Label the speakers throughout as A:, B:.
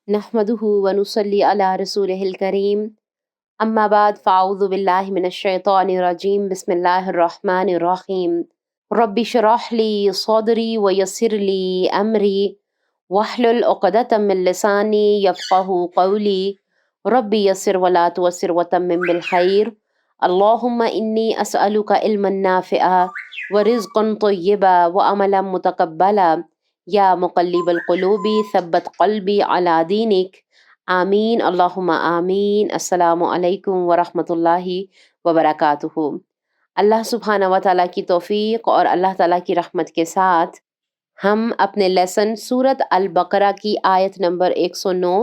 A: نحمده ونصلي على رسوله الكريم اما بعد فاعوذ بالله من الشيطان الرجيم بسم الله الرحمن الرحيم رب اشرح لي صدري ويسر لي امري واحلل عقدة من لساني يفقهوا قولي رب يسر ولا تعسر وتمم بالخير اللهم اني اسألك علما نافعا ورزقا طيبا وعملا متقبلا یا مقلب القلوب ثبت قلبی علی دینک آمین اللہم آمین۔ السلام علیکم ورحمۃ اللہ وبرکاتہ۔ اللہ سبحانہ و تعالیٰ کی توفیق اور اللہ تعالیٰ کی رحمت کے ساتھ ہم اپنے لیسن سورت البقرہ کی آیت نمبر 109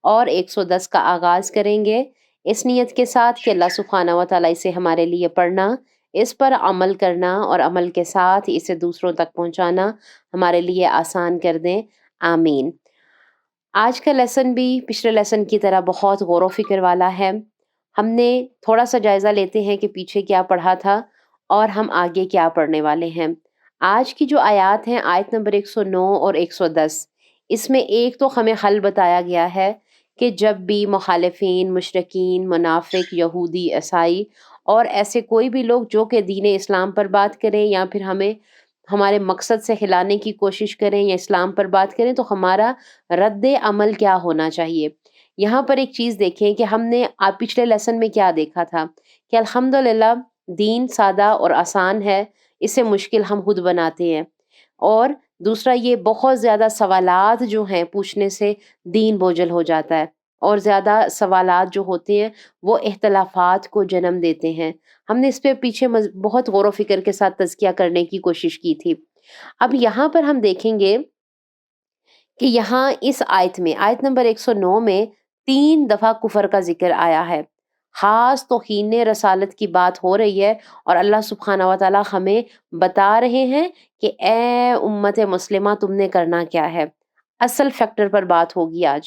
A: اور 110 کا آغاز کریں گے، اس نیت کے ساتھ کہ اللہ سبحانہ و تعالیٰ اسے ہمارے لیے پڑھنا، اس پر عمل کرنا اور عمل کے ساتھ اسے دوسروں تک پہنچانا ہمارے لیے آسان کر دیں، آمین۔ آج کا لیسن بھی پچھلے لیسن کی طرح بہت غور و فکر والا ہے۔ ہم نے تھوڑا سا جائزہ لیتے ہیں کہ پیچھے کیا پڑھا تھا اور ہم آگے کیا پڑھنے والے ہیں۔ آج کی جو آیات ہیں، آیت نمبر 109 اور 110، اس میں ایک تو ہمیں حل بتایا گیا ہے کہ جب بھی مخالفین، مشرکین، منافق، یہودی، عیسائی اور ایسے کوئی بھی لوگ جو کہ دین اسلام پر بات کریں یا پھر ہمیں ہمارے مقصد سے ہلانے کی کوشش کریں یا اسلام پر بات کریں، تو ہمارا رد عمل کیا ہونا چاہیے۔ یہاں پر ایک چیز دیکھیں کہ ہم نے پچھلے لیسن میں کیا دیکھا تھا کہ الحمدللہ دین سادہ اور آسان ہے، اسے مشکل ہم خود بناتے ہیں، اور دوسرا یہ بہت زیادہ سوالات جو ہیں پوچھنے سے دین بوجھل ہو جاتا ہے، اور زیادہ سوالات جو ہوتے ہیں وہ اختلافات کو جنم دیتے ہیں۔ ہم نے اس پہ پیچھے بہت غور و فکر کے ساتھ تزکیہ کرنے کی کوشش کی تھی۔ اب یہاں پر ہم دیکھیں گے کہ یہاں اس آیت میں، آیت نمبر 109 میں 3 دفعہ کفر کا ذکر آیا ہے، خاص توہین رسالت کی بات ہو رہی ہے، اور اللہ سبحانہ و تعالیٰ ہمیں بتا رہے ہیں کہ اے امت مسلمہ تم نے کرنا کیا ہے۔ اصل فیکٹر پر بات ہوگی آج۔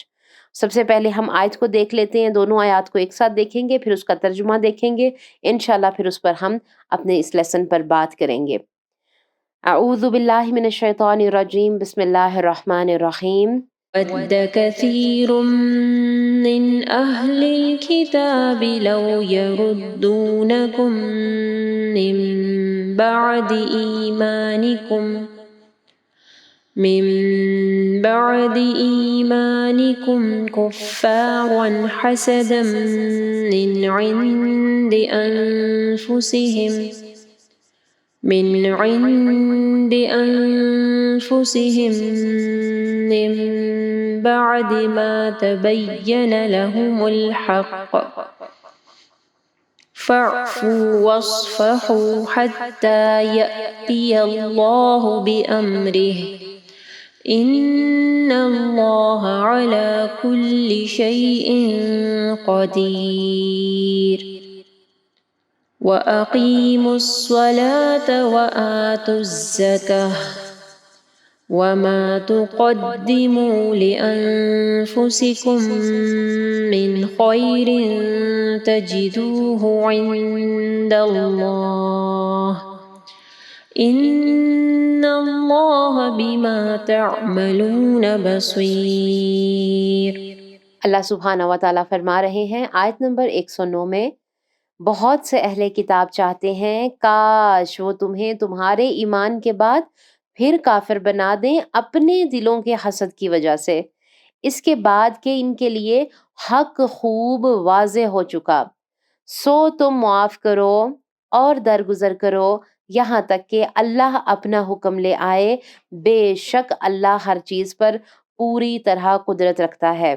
A: سب سے پہلے ہم آیت کو دیکھ لیتے ہیں، دونوں آیات کو ایک ساتھ دیکھیں گے، پھر اس کا ترجمہ دیکھیں گے، انشاءاللہ پھر اس پر ہم اپنے اس لیسن پر بات کریں گے۔ اعوذ باللہ من الشیطان الرجیم بسم اللہ الرحمن الرحیم۔
B: وَدَّ كَثِيرٌ مِّنْ أَهْلِ الْكِتَابِ لَوْ يَرُدُّونَكُم مِّن بَعْدِ إِيمَانِكُمْ كُفَّارًا حَسَدًا مِّنْ عِندِ أَنفُسِهِم مِّن بَعْدِ مَا تَبَيَّنَ لَهُمُ الْحَقُّ فَاعْفُوا وَاصْفَحُوا حَتَّى يَأْتِيَ اللَّهُ بِأَمْرِهِ إِنَّ اللَّهَ عَلَى كُلِّ شَيْءٍ قَدِيرٌ وَأَقِيمُوا الصَّلَاةَ وَآتُوا الزَّكَاةَ وَمَا تُقَدِّمُوا لِأَنفُسِكُم مِّنْ خَيْرٍ تَجِدُوهُ عِندَ اللَّهِ إِنَّ اللَّهَ بِمَا تَعْمَلُونَ بَصِيرٌ۔
A: اللہ سبحانہ و تعالیٰ فرما رہے ہیں آیت نمبر 109 میں، بہت سے اہل کتاب چاہتے ہیں کاش وہ تمہیں تمہارے ایمان کے بعد پھر کافر بنا دیں اپنے دلوں کے حسد کی وجہ سے، اس کے بعد کہ ان کے لیے حق خوب واضح ہو چکا، سو تم معاف کرو اور درگزر کرو یہاں تک کہ اللہ اپنا حکم لے آئے، بے شک اللہ ہر چیز پر پوری طرح قدرت رکھتا ہے۔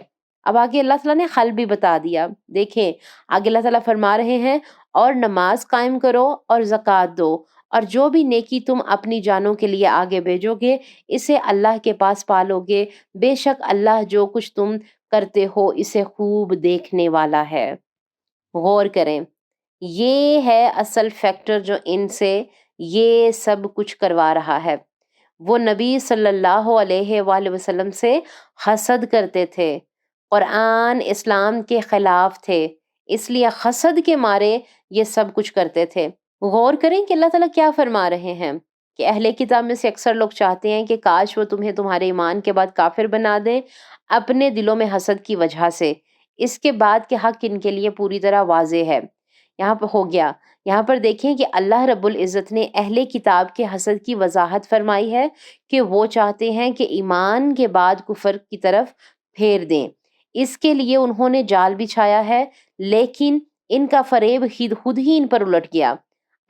A: اب آگے اللہ تعالیٰ نے حل بھی بتا دیا، دیکھیں آگے اللہ تعالیٰ فرما رہے ہیں اور نماز قائم کرو اور زکوٰۃ دو، اور جو بھی نیکی تم اپنی جانوں کے لیے آگے بھیجو گے اسے اللہ کے پاس پالو گے، بے شک اللہ جو کچھ تم کرتے ہو اسے خوب دیکھنے والا ہے۔ غور کریں، یہ ہے اصل فیکٹر جو ان سے یہ سب کچھ کروا رہا ہے۔ وہ نبی صلی اللہ علیہ وآلہ وسلم سے حسد کرتے تھے، قرآن اسلام کے خلاف تھے، اس لیے حسد کے مارے یہ سب کچھ کرتے تھے۔ غور کریں کہ اللہ تعالیٰ کیا فرما رہے ہیں، کہ اہل کتاب میں سے اکثر لوگ چاہتے ہیں کہ کاش وہ تمہیں تمہارے ایمان کے بعد کافر بنا دیں اپنے دلوں میں حسد کی وجہ سے۔ اس کے بعد کہ حق ان کے لیے پوری طرح واضح ہے۔ یہاں پہ ہو گیا، یہاں پر دیکھیں کہ اللہ رب العزت نے اہل کتاب کے حسد کی وضاحت فرمائی ہے کہ وہ چاہتے ہیں کہ ایمان کے بعد کفر کی طرف پھیر دیں۔ اس کے لیے انہوں نے جال بچھایا ہے، لیکن ان کا فریب خود ہی ان پر الٹ گیا۔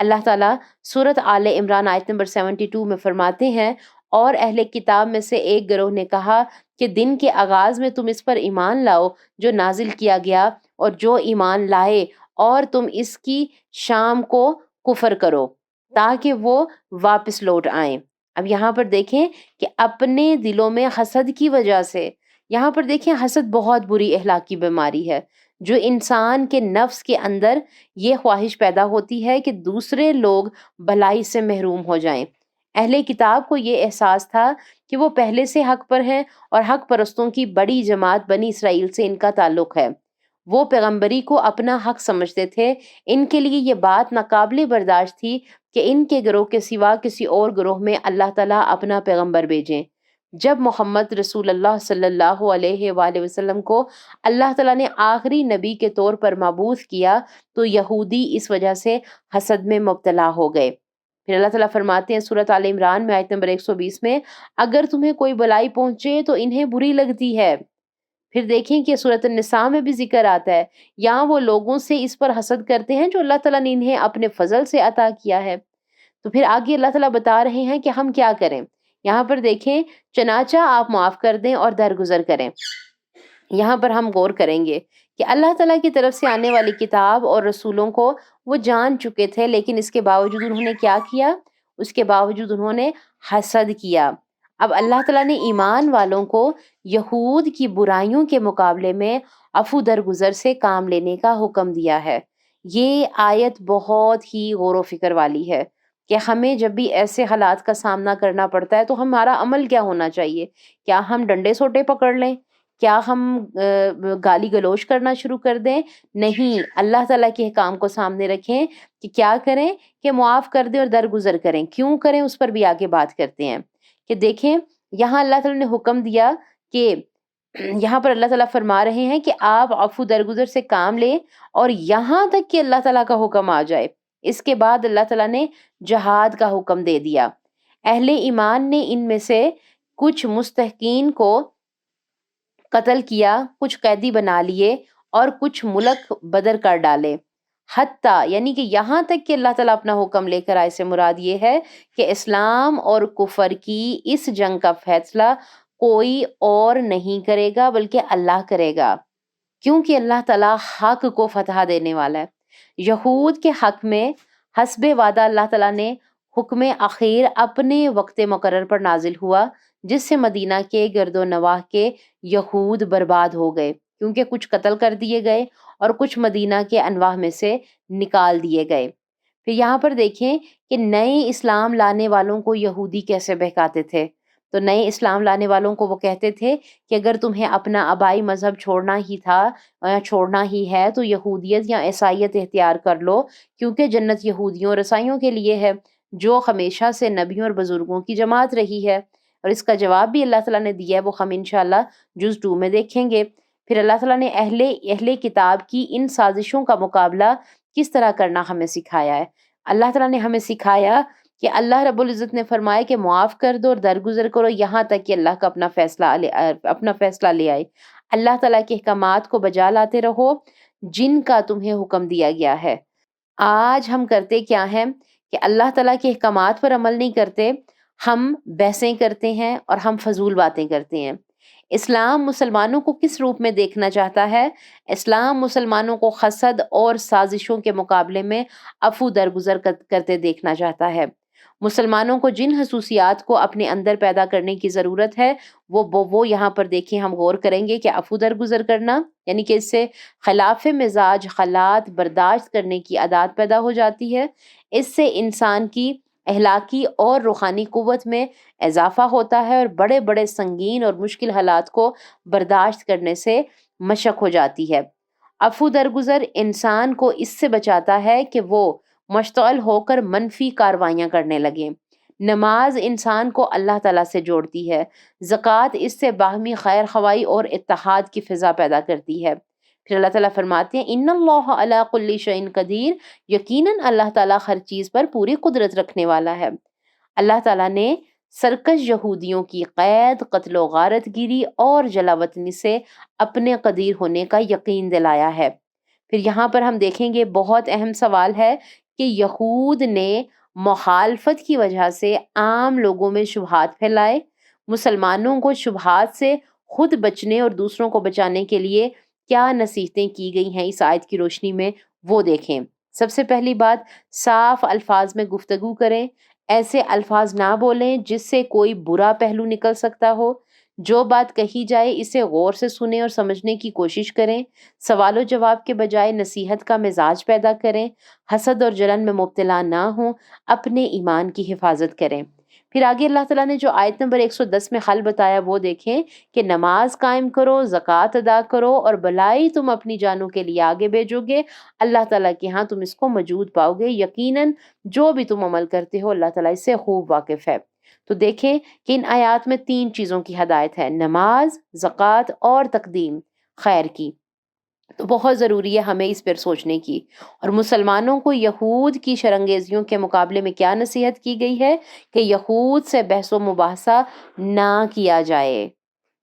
A: اللہ تعالیٰ سورۃ آل عمران آیت نمبر 72 میں فرماتے ہیں، اور اہل کتاب میں سے ایک گروہ نے کہا کہ دن کے آغاز میں تم اس پر ایمان لاؤ جو نازل کیا گیا، اور جو ایمان لائے اور تم اس کی شام کو کفر کرو تاکہ وہ واپس لوٹ آئیں۔ اب یہاں پر دیکھیں کہ اپنے دلوں میں حسد کی وجہ سے، یہاں پر دیکھیں حسد بہت بری اخلاقی بیماری ہے جو انسان کے نفس کے اندر یہ خواہش پیدا ہوتی ہے کہ دوسرے لوگ بھلائی سے محروم ہو جائیں۔ اہل کتاب کو یہ احساس تھا کہ وہ پہلے سے حق پر ہیں، اور حق پرستوں کی بڑی جماعت بنی اسرائیل سے ان کا تعلق ہے۔ وہ پیغمبری کو اپنا حق سمجھتے تھے۔ ان کے لیے یہ بات ناقابل برداشت تھی کہ ان کے گروہ کے سوا کسی اور گروہ میں اللہ تعالیٰ اپنا پیغمبر بھیجیں۔ جب محمد رسول اللہ صلی اللہ علیہ وآلہ وسلم کو اللہ تعالیٰ نے آخری نبی کے طور پر مبعوث کیا تو یہودی اس وجہ سے حسد میں مبتلا ہو گئے۔ پھر اللہ تعالیٰ فرماتے ہیں سورۃ آل عمران میں آیت نمبر 120 میں، اگر تمہیں کوئی بلائی پہنچے تو انہیں بری لگتی ہے۔ پھر دیکھیں کہ سورۃ النساء میں بھی ذکر آتا ہے، یہاں وہ لوگوں سے اس پر حسد کرتے ہیں جو اللہ تعالیٰ نے انہیں اپنے فضل سے عطا کیا ہے۔ تو پھر آگے اللہ تعالیٰ بتا رہے ہیں کہ ہم کیا کریں۔ یہاں پر دیکھیں، چنانچہ آپ معاف کر دیں اور درگزر کریں۔ یہاں پر ہم غور کریں گے کہ اللہ تعالیٰ کی طرف سے آنے والی کتاب اور رسولوں کو وہ جان چکے تھے، لیکن اس کے باوجود انہوں نے کیا کیا؟ اس کے باوجود انہوں نے حسد کیا۔ اب اللہ تعالیٰ نے ایمان والوں کو یہود کی برائیوں کے مقابلے میں عفو درگزر سے کام لینے کا حکم دیا ہے۔ یہ آیت بہت ہی غور و فکر والی ہے کہ ہمیں جب بھی ایسے حالات کا سامنا کرنا پڑتا ہے تو ہمارا عمل کیا ہونا چاہیے؟ کیا ہم ڈنڈے سوٹے پکڑ لیں؟ کیا ہم گالی گلوچ کرنا شروع کر دیں؟ نہیں، اللہ تعالیٰ کے احکام کو سامنے رکھیں کہ کیا کریں کہ معاف کر دیں اور درگزر کریں۔ کیوں کریں اس پر بھی آگے بات کرتے ہیں کہ دیکھیں یہاں اللہ تعالیٰ نے حکم دیا کہ یہاں پر اللہ تعالیٰ فرما رہے ہیں کہ آپ عفو درگزر سے کام لیں، اور یہاں تک کہ اللہ تعالیٰ کا حکم آ جائے۔ اس کے بعد اللہ تعالیٰ نے جہاد کا حکم دے دیا۔ اہل ایمان نے ان میں سے کچھ مستحقین کو قتل کیا، کچھ قیدی بنا لیے اور کچھ ملک بدر کر ڈالے۔ حتیٰ یعنی کہ یہاں تک کہ اللہ تعالیٰ اپنا حکم لے کر آئے سے مراد یہ ہے کہ اسلام اور کفر کی اس جنگ کا فیصلہ کوئی اور نہیں کرے گا بلکہ اللہ کرے گا، کیونکہ اللہ تعالیٰ حق کو فتح دینے والا ہے۔ یہود کے حق میں حسب وعدہ اللہ تعالیٰ نے حکم اخیر اپنے وقت مقرر پر نازل ہوا، جس سے مدینہ کے گرد و نواح کے یہود برباد ہو گئے، کیونکہ کچھ قتل کر دیے گئے اور کچھ مدینہ کے انواع میں سے نکال دیے گئے۔ پھر یہاں پر دیکھیں کہ نئے اسلام لانے والوں کو یہودی کیسے بہکاتے تھے۔ تو نئے اسلام لانے والوں کو وہ کہتے تھے کہ اگر تمہیں اپنا آبائی مذہب چھوڑنا ہی تھا یا چھوڑنا ہی ہے تو یہودیت یا عیسائیت اختیار کر لو، کیونکہ جنت یہودیوں اور عیسائیوں کے لیے ہے جو ہمیشہ سے نبیوں اور بزرگوں کی جماعت رہی ہے۔ اور اس کا جواب بھی اللہ تعالیٰ نے دیا ہے، وہ ہم انشاءاللہ جز 2 میں دیکھیں گے۔ پھر اللہ تعالیٰ نے اہل کتاب کی ان سازشوں کا مقابلہ کس طرح کرنا ہمیں سکھایا ہے۔ اللہ تعالیٰ نے ہمیں سکھایا کہ اللہ رب العزت نے فرمایا کہ معاف کر دو اور درگزر کرو یہاں تک کہ اللہ کا اپنا فیصلہ لے آئے۔ اللہ تعالیٰ کے احکامات کو بجا لاتے رہو جن کا تمہیں حکم دیا گیا ہے۔ آج ہم کرتے کیا ہیں کہ اللہ تعالیٰ کے احکامات پر عمل نہیں کرتے، ہم بحثیں کرتے ہیں اور ہم فضول باتیں کرتے ہیں۔ اسلام مسلمانوں کو کس روپ میں دیکھنا چاہتا ہے؟ اسلام مسلمانوں کو حسد اور سازشوں کے مقابلے میں عفو درگزر کرتے دیکھنا چاہتا ہے۔ مسلمانوں کو جن خصوصیات کو اپنے اندر پیدا کرنے کی ضرورت ہے وہ یہاں پر دیکھیں، ہم غور کریں گے کہ عفو درگزر کرنا یعنی کہ اس سے خلاف مزاج حالات برداشت کرنے کی عادت پیدا ہو جاتی ہے۔ اس سے انسان کی اخلاقی اور روحانی قوت میں اضافہ ہوتا ہے اور بڑے بڑے سنگین اور مشکل حالات کو برداشت کرنے سے مشق ہو جاتی ہے۔ عفو درگزر انسان کو اس سے بچاتا ہے کہ وہ مشتعل ہو کر منفی کاروائیاں کرنے لگیں۔ نماز انسان کو اللہ تعالیٰ سے جوڑتی ہے، زکوٰۃ اس سے باہمی خیر خواہی اور اتحاد کی فضا پیدا کرتی ہے۔ پھر اللہ تعالیٰ فرماتے ہیں ان اللہ علی کل شیء قدیر، یقیناً اللہ تعالیٰ ہر چیز پر پوری قدرت رکھنے والا ہے۔ اللہ تعالیٰ نے سرکش یہودیوں کی قید، قتل و غارت گیری اور جلا وطنی سے اپنے قدیر ہونے کا یقین دلایا ہے۔ پھر یہاں پر ہم دیکھیں گے بہت اہم سوال ہے کہ یہود نے مخالفت کی وجہ سے عام لوگوں میں شبہات پھیلائے۔ مسلمانوں کو شبہات سے خود بچنے اور دوسروں کو بچانے کے لیے کیا نصیحتیں کی گئی ہیں اس آیت کی روشنی میں، وہ دیکھیں۔ سب سے پہلی بات، صاف الفاظ میں گفتگو کریں، ایسے الفاظ نہ بولیں جس سے کوئی برا پہلو نکل سکتا ہو۔ جو بات کہی جائے اسے غور سے سنیں اور سمجھنے کی کوشش کریں۔ سوال و جواب کے بجائے نصیحت کا مزاج پیدا کریں۔ حسد اور جلن میں مبتلا نہ ہوں، اپنے ایمان کی حفاظت کریں۔ پھر آگے اللہ تعالیٰ نے جو آیت نمبر 110 میں حل بتایا وہ دیکھیں کہ نماز قائم کرو، زکوٰۃ ادا کرو اور بھلائی تم اپنی جانوں کے لیے آگے بھیجو گے، اللہ تعالیٰ کے ہاں تم اس کو موجود پاؤ گے، یقیناً جو بھی تم عمل کرتے ہو اللہ تعالیٰ اس سے خوب واقف ہے۔ تو دیکھیں کہ ان آیات میں 3 چیزوں کی ہدایت ہے، نماز، زکوٰۃ اور تقدیم خیر کی۔ تو بہت ضروری ہے ہمیں اس پر سوچنے کی۔ اور مسلمانوں کو یہود کی شرنگیزیوں کے مقابلے میں کیا نصیحت کی گئی ہے کہ یہود سے بحث و مباحثہ نہ کیا جائے۔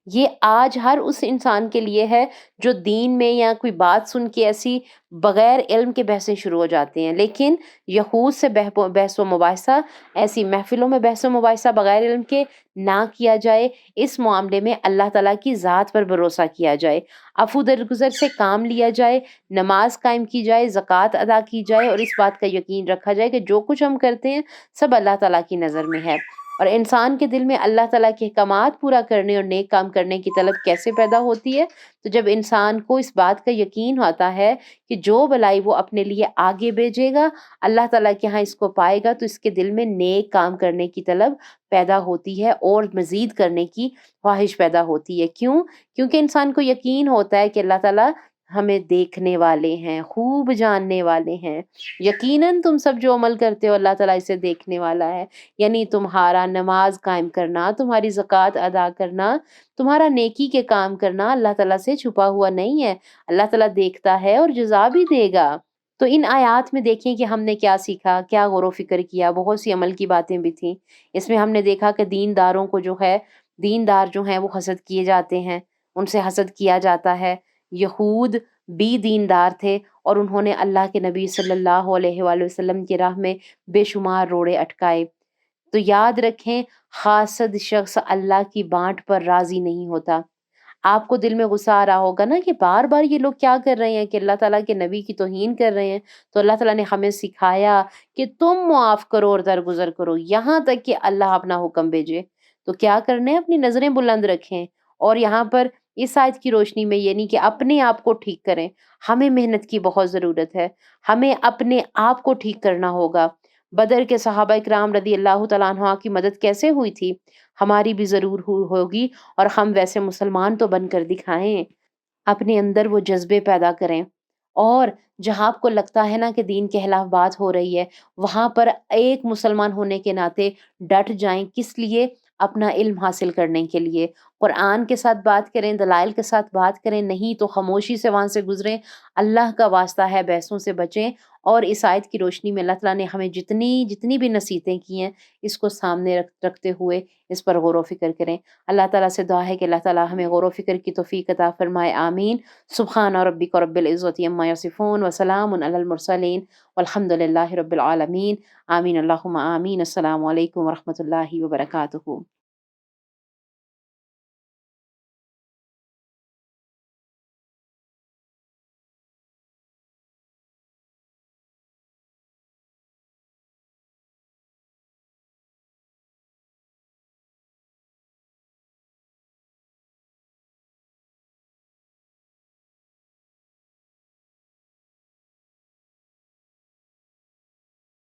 A: یہ آج ہر اس انسان کے لیے ہے جو دین میں یا کوئی بات سن کے ایسی بغیر علم کے بحثیں شروع ہو جاتے ہیں، لیکن یہود سے بحث و مباحثہ، ایسی محفلوں میں بحث و مباحثہ بغیر علم کے نہ کیا جائے۔ اس معاملے میں اللہ تعالیٰ کی ذات پر بھروسہ کیا جائے، عفو درگزر سے کام لیا جائے، نماز قائم کی جائے، زکوٰۃ ادا کی جائے اور اس بات کا یقین رکھا جائے کہ جو کچھ ہم کرتے ہیں سب اللہ تعالیٰ کی نظر میں ہے۔ اور انسان کے دل میں اللہ تعالیٰ کے احکامات پورا کرنے اور نیک کام کرنے کی طلب کیسے پیدا ہوتی ہے؟ تو جب انسان کو اس بات کا یقین ہوتا ہے کہ جو بھلائی وہ اپنے لیے آگے بھیجے گا اللہ تعالیٰ کے ہاں اس کو پائے گا، تو اس کے دل میں نیک کام کرنے کی طلب پیدا ہوتی ہے اور مزید کرنے کی خواہش پیدا ہوتی ہے۔ کیوں؟ کیونکہ انسان کو یقین ہوتا ہے کہ اللہ تعالیٰ ہمیں دیکھنے والے ہیں، خوب جاننے والے ہیں، یقیناً تم سب جو عمل کرتے ہو اللہ تعالیٰ اسے دیکھنے والا ہے۔ یعنی تمہارا نماز قائم کرنا، تمہاری زکوٰۃ ادا کرنا، تمہارا نیکی کے کام کرنا اللہ تعالیٰ سے چھپا ہوا نہیں ہے، اللہ تعالیٰ دیکھتا ہے اور جزا بھی دے گا۔ تو ان آیات میں دیکھیں کہ ہم نے کیا سیکھا، کیا غور و فکر کیا، بہت سی عمل کی باتیں بھی تھیں۔ اس میں ہم نے دیکھا کہ دینداروں کو جو ہے، دیندار جو ہیں وہ حسد کیے جاتے ہیں، ان سے حسد کیا جاتا ہے۔ یہود بھی دیندار تھے اور انہوں نے اللہ کے نبی صلی اللہ علیہ وآلہ وسلم کی راہ میں بے شمار روڑے اٹکائے۔ تو یاد رکھیں، حاسد شخص اللہ کی بانٹ پر راضی نہیں ہوتا۔ آپ کو دل میں غصہ آ رہا ہوگا نا کہ بار بار یہ لوگ کیا کر رہے ہیں کہ اللہ تعالیٰ کے نبی کی توہین کر رہے ہیں، تو اللہ تعالیٰ نے ہمیں سکھایا کہ تم معاف کرو اور درگزر کرو یہاں تک کہ اللہ اپنا حکم بھیجے۔ تو کیا کرنے، اپنی نظریں بلند رکھیں اور یہاں پر اس آیت کی روشنی میں یہ نہیں کہ اپنے آپ کو ٹھیک کریں، ہمیں محنت کی بہت ضرورت ہے، ہمیں اپنے آپ کو ٹھیک کرنا ہوگا۔ بدر کے صحابہ اکرام رضی اللہ تعالیٰ عنہ کی مدد کیسے ہوئی تھی، ہماری بھی ضرور ہوگی، اور ہم ویسے مسلمان تو بن کر دکھائیں، اپنے اندر وہ جذبے پیدا کریں۔ اور جہاں آپ کو لگتا ہے نا کہ دین کے خلاف بات ہو رہی ہے، وہاں پر ایک مسلمان ہونے کے ناطے ڈٹ جائیں۔ کس لیے؟ اپنا علم حاصل کرنے کے لیے، قرآن کے ساتھ بات کریں، دلائل کے ساتھ بات کریں، نہیں تو خاموشی سے وہاں سے گزریں۔ اللہ کا واسطہ ہے بحثوں سے بچیں۔ اور اس آیت کی روشنی میں اللہ تعالیٰ نے ہمیں جتنی بھی نصیحتیں کی ہیں اس کو سامنے رکھتے ہوئے اس پر غور و فکر کریں۔ اللہ تعالیٰ سے دعا ہے کہ اللہ تعالیٰ ہمیں غور و فکر کی توفیق عطا فرمائے، آمین۔ سبحان ربک رب العزت عما یصفون وسلام علی المرسلین والحمد للہ رب العالمین، آمین اللہم آمین۔ السلام علیکم ورحمۃ اللہ وبرکاتہ۔